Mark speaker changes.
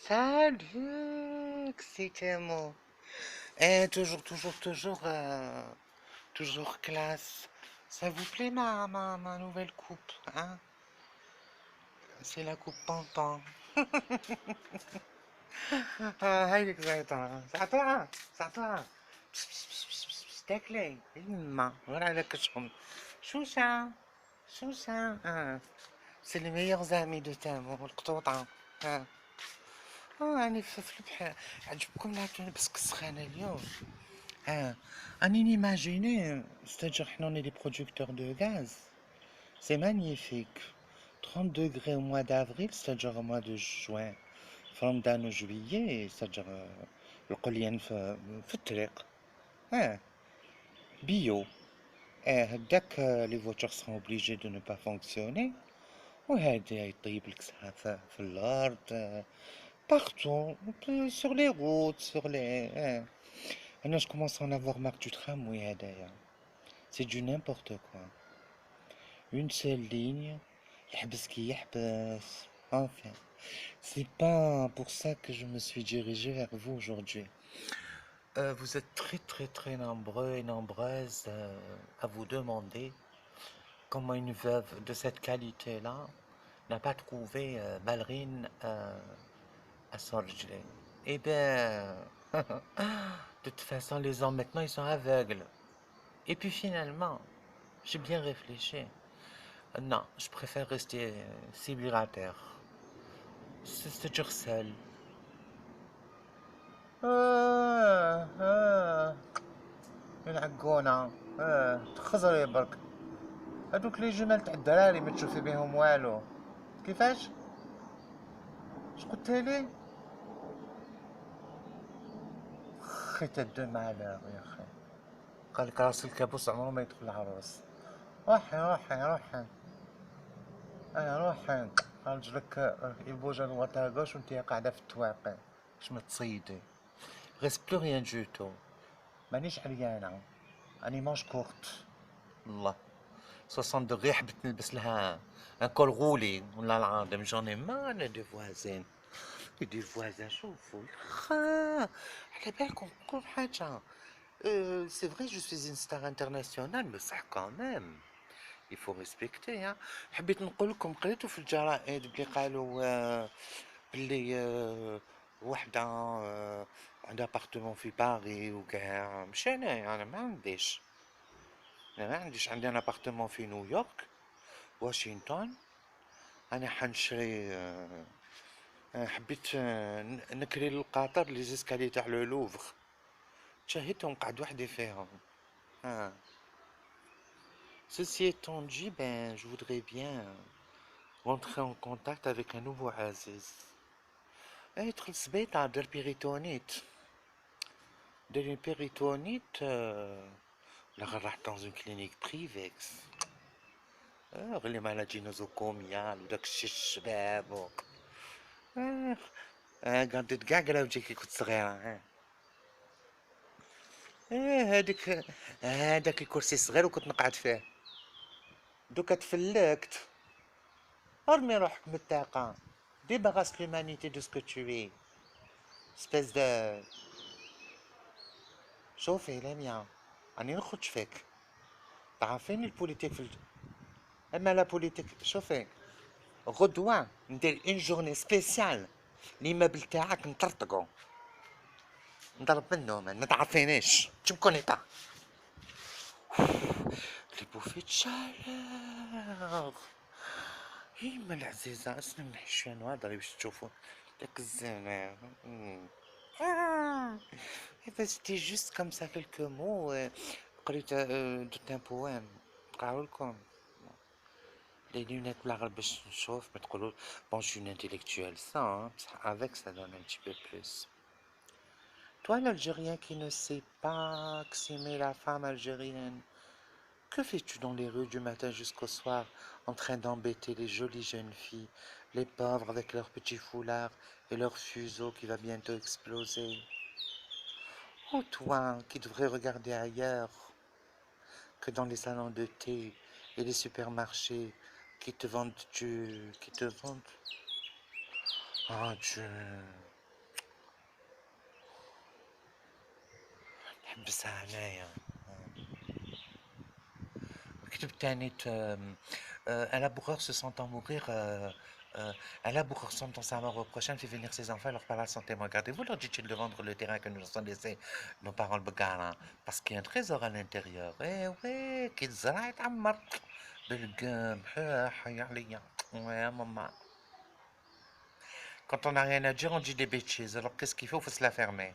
Speaker 1: Salut, c'était moi. Toujours classe. Ça vous plaît ma nouvelle coupe, hein? C'est la coupe Pantin. هاي زيتها ساعتها ساعتها تاكلي يما ولا عليك شكون شوشة شوشة سي لي ميور زامي دو تامو القطوطة ها راني في البحر عجبكم لكن بس سخانة اليوم ها راني نيماجيني c'est-à-dire حنا on est des producteurs de gaz c'est magnifique 30 degrés au mois d'avril c'est-à-dire au mois de juin في رمضان وجوية c'est-à-dire القليان في الطريق ها bio هداك les voitures seront obligées de ne pas fonctionner وهذا يطيب لك في الأرض partout sur les routes sur les أنا je commence à en avoir marre du tramway هدايا c'est du n'importe quoi une seule ligne يحبس كي يحبس enfin c'est pas pour ça que je me suis dirigé vers vous aujourd'hui. Vous êtes très nombreux et nombreuses à vous demander comment une veuve de cette qualité-là n'a pas trouvé ballerine à Sorgé. Eh bien, de toute façon, les hommes maintenant ils sont aveugles. Et puis finalement, j'ai bien réfléchi. Non, je préfère rester célibataire. C'est-à-dire seul. العقونة تخزري برك هادوك لي جمال تاع الدراري ما تشوفي بيهم والو كيفاش اش قلتها لي خي تدو مالور يا خي قالك راس الكابوس عمره ما يدخل العروس روحي انا روحي رجلك يبوج الوطا غوش وانتي قاعدة في التواقي باش ما تصيدي reste plus rien du tout مانيش عريانة اني مانش كورت الله 60 degrés حبيت نلبس لها ان كول غولي ولا العظيم جوني مال دي فوازين دي فوازين شوفوا يخا على بالكم نقول حاجة c'est vrai je suis une star internationale mais صح quand même il faut respecter hein حبيت نقول لكم قريتوا في الجرائد بلي قالوا بلي وحدة عندها ابارتمون في باري وكاع مش انا ما عنديش عندي انا ابارتمون في نيويورك واشنطن انا حنشري حبيت نكري للقطر لي زيسكالي تاع لو لوفر تشاهدتهم قعد وحدي فيهم ها ceci étant dit ben je voudrais bien rentrer en contact avec un nouveau Aziz يدخل السبيطار دار بيريتونيت دار une péritonite لا راح dans une clinique privée غير لي مالادي نوزوكوميال وداك الشي الشباب قعدت كاع قراوتي كي كنت صغيرة هذاك الكرسي الصغير وكنت نقعد فيه دوكا تفلكت ارمي روحك من الطاقة débarrasse l'humanité de ce que tu es espèce de شوفي لميا راني نخرج فيك تعرفين البوليتيك اما لا بوليتيك شوفي غدوة ندير اون جورني سبيسيال ليمابل تاعك نطرطقو نضرب منه ما تعرفينيش tu me connais pas لي بوفي تشالور يما العزيزة اسنا نحشي انا هضري باش تشوفوا داك الزمان بس c'était juste comme ça quelques mots قريت دوت ان بوام نقراولكم les lunettes بالعربي باش نشوف ما تقولوا bon je suis une intellectuelle ça hein, avec ça donne un petit peu plus toi l'Algérien qui ne sait pas que s'aimer la femme algérienne que fais-tu dans les rues du matin jusqu'au soir en train d'embêter les jolies jeunes filles les pauvres avec leurs petits foulards et leur fuseau qui va bientôt exploser oh toi qui devrais regarder ailleurs que dans les salons de thé et les supermarchés qui te vendent oh Dieu حبسها هنايا. مكتوب تاني un laboureur se sentant mourir, un laboureur sentant sa mort au prochain fait venir ses enfants et leur parla sans témoin. Gardez-vous, leur dit-il, de vendre le terrain que nous avons laissé nos parents le Begara, parce qu'il y a un trésor à l'intérieur. Eh ouais, qu'il zara يتعمر بالقمح حي عليا. Ouais, maman. Quand on n'a rien à dire, on dit des bêtises. Alors qu'est-ce qu'il faut? Faut se la fermer.